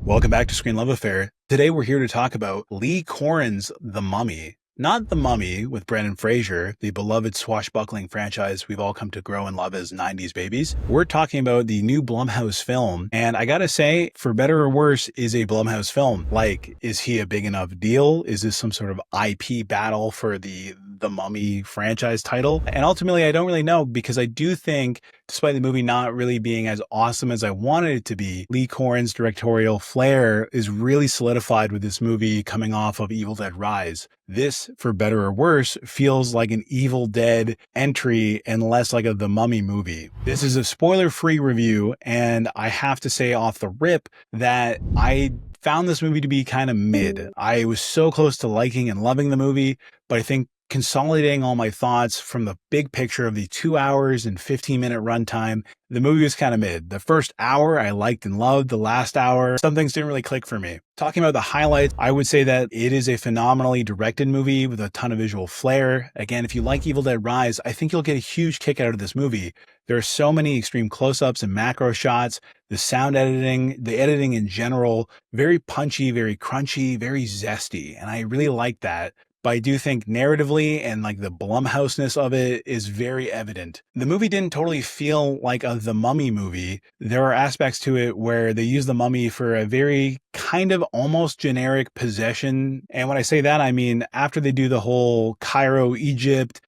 Welcome back to Screen Love Affair. Today we're here to talk about Lee Corrin's The Mummy. Not The Mummy with Brendan Fraser, the beloved swashbuckling franchise we've all come to grow and love as 90s babies. We're talking about the new Blumhouse film, and I gotta say, for better or worse, is a Blumhouse film. Like, is he a big enough deal? Is this some sort of IP battle for the Mummy franchise title? And ultimately, I don't really know, because I do think, despite the movie not really being as awesome as I wanted it to be, Lee Corrin's directorial flair is really solidified with this movie coming off of Evil Dead Rise. This, for better or worse, feels like an Evil Dead entry and less like a The Mummy movie. This is a spoiler-free review, and I have to say off the rip that I found this movie to be kind of mid. I was so close to liking and loving the movie, but I think consolidating all my thoughts from the big picture of the 2 hours and 15-minute runtime, the movie was kind of mid. The first hour I liked and loved. The last hour, some things didn't really click for me. Talking about the highlights, I would say that it is a phenomenally directed movie with a ton of visual flair. Again, if you like Evil Dead Rise, I think you'll get a huge kick out of this movie. There are so many extreme close-ups and macro shots. The sound editing, the editing in general, very punchy, very crunchy, very zesty. And I really like that. But I do think narratively and like the Blumhouse-ness of it is very evident. The movie didn't totally feel like a The Mummy movie. There are aspects to it where they use the mummy for a very kind of almost generic possession. And when I say that, I mean, after they do the whole Cairo, Egypt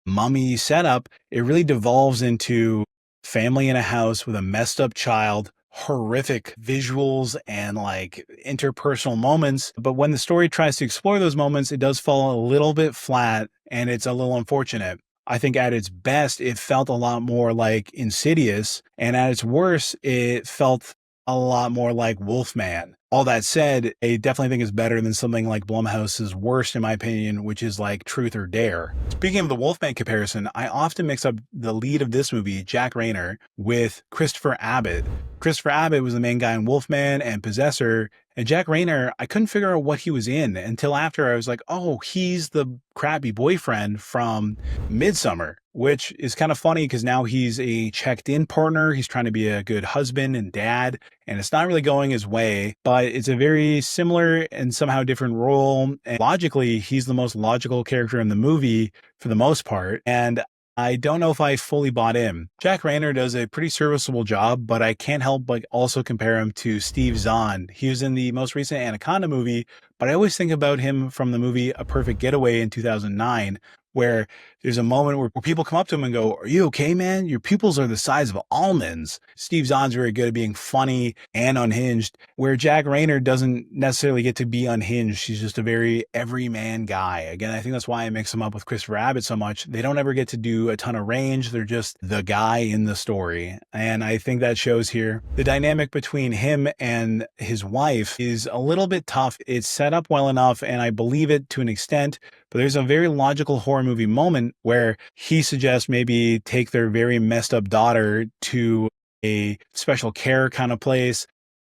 mummy setup, it really devolves into family in a house with a messed up child, horrific visuals and like interpersonal moments. But when the story tries to explore those moments, it does fall a little bit flat, and it's a little unfortunate. I think at its best, it felt a lot more like Insidious, and at its worst, it felt a lot more like Wolfman. All that said, I definitely think it's better than something like Blumhouse's worst, in my opinion, which is like Truth or Dare. Speaking of the Wolfman comparison, I often mix up the lead of this movie, Jack Rayner, with Christopher Abbott. Christopher Abbott was the main guy in Wolfman and Possessor, and Jack Rayner, I couldn't figure out what he was in until after I was like, oh, he's the crappy boyfriend from Midsommar, which is kind of funny because now he's a checked-in partner. He's trying to be a good husband and dad, and it's not really going his way, but it's a very similar and somehow different role. And logically, he's the most logical character in the movie for the most part, and I don't know if I fully bought in. Jack Rayner does a pretty serviceable job, but I can't help but also compare him to Steve Zahn. He was in the most recent Anaconda movie, but I always think about him from the movie A Perfect Getaway in 2009, where there's a moment where people come up to him and go, "Are you okay, man? Your pupils are the size of almonds." Steve Zahn's very good at being funny and unhinged, where Jack Rayner doesn't necessarily get to be unhinged. He's just a very everyman guy. Again, I think that's why I mix him up with Christopher Abbott so much. They don't ever get to do a ton of range. They're just the guy in the story. And I think that shows here. The dynamic between him and his wife is a little bit tough. It's set up well enough, and I believe it to an extent, but there's a very logical horror movie moment where he suggests maybe take their very messed up daughter to a special care kind of place,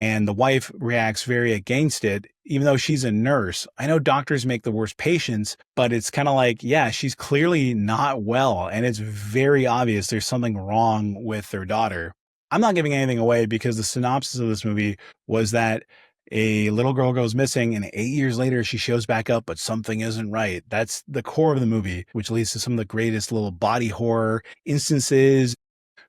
and the wife reacts very against it, even though she's a nurse. I know doctors make the worst patients, but it's kind of like, yeah, she's clearly not well, and it's very obvious there's something wrong with their daughter. I'm not giving anything away because the synopsis of this movie was that a little girl goes missing, and 8 years later she shows back up, but something isn't right. That's the core of the movie, which leads to some of the greatest little body horror instances,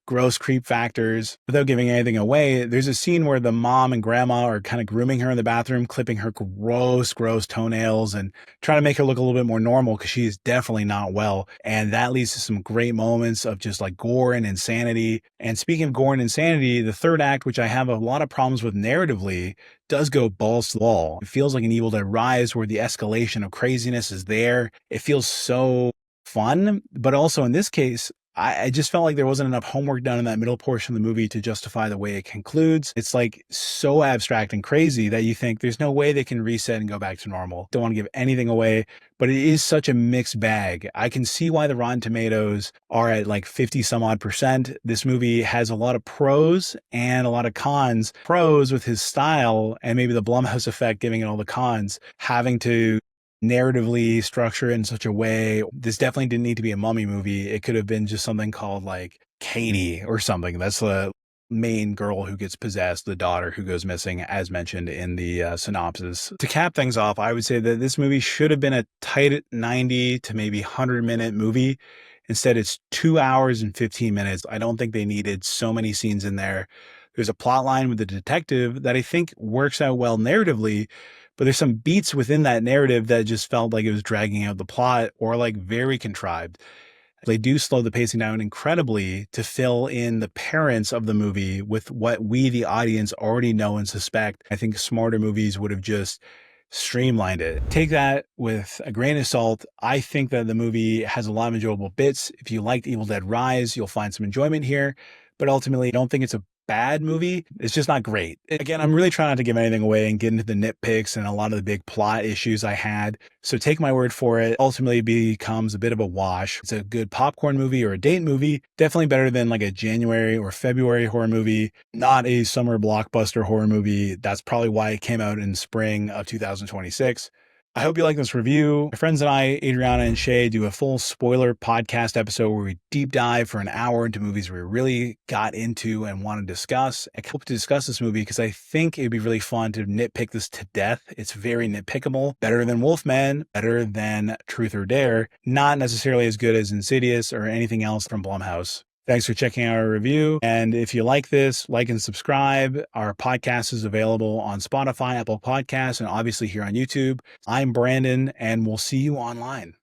gross creep factors. Without giving anything away, there's a scene where the mom and grandma are kind of grooming her in the bathroom, clipping her gross toenails and trying to make her look a little bit more normal because she is definitely not well. And that leads to some great moments of just like gore and insanity. And speaking of gore and insanity, the third act, which I have a lot of problems with narratively, does go balls to the wall. It feels like an Evil Dead Rise where the escalation of craziness is there. It feels so fun, but also in this case, I just felt like there wasn't enough homework done in that middle portion of the movie to justify the way it concludes. It's like so abstract and crazy that you think there's no way they can reset and go back to normal. Don't want to give anything away, but it is such a mixed bag. I can see why the Rotten Tomatoes are at like 50 some odd percent. This movie has a lot of pros and a lot of cons. Pros with his style and maybe the Blumhouse effect giving it all the cons, having to narratively structure it in such a way. This definitely didn't need to be a mummy movie. It could have been just something called like Katie or something. That's main girl who gets possessed, the daughter who goes missing, as mentioned in the synopsis. To cap things off, I would say that this movie should have been a tight 90 to maybe 100-minute movie. Instead, it's 2 hours and 15 minutes. I don't think they needed so many scenes in there. There's a plot line with the detective that I think works out well narratively, but there's some beats within that narrative that just felt like it was dragging out the plot or like very contrived. They do slow the pacing down incredibly to fill in the parents of the movie with what we, the audience, already know and suspect. I think smarter movies would have just streamlined it. Take that with a grain of salt. I think that the movie has a lot of enjoyable bits. If you liked Evil Dead Rise, you'll find some enjoyment here, but ultimately I don't think it's a bad movie. It's just not great. Again, I'm really trying not to give anything away and get into the nitpicks and a lot of the big plot issues I had. So take my word for it. Ultimately becomes a bit of a wash. It's a good popcorn movie or a date movie. Definitely better than like a January or February horror movie, not a summer blockbuster horror movie. That's probably why it came out in spring of 2026. I hope you like this review. My friends and I, Adriana and Shay, do a full spoiler podcast episode where we deep dive for an hour into movies we really got into and want to discuss. I hope to discuss this movie because I think it'd be really fun to nitpick this to death. It's very nitpickable. Better than Wolfman, better than Truth or Dare. Not necessarily as good as Insidious or anything else from Blumhouse. Thanks for checking out our review. And if you like this, like and subscribe. Our podcast is available on Spotify, Apple Podcasts, and obviously here on YouTube. I'm Brandon, and we'll see you online.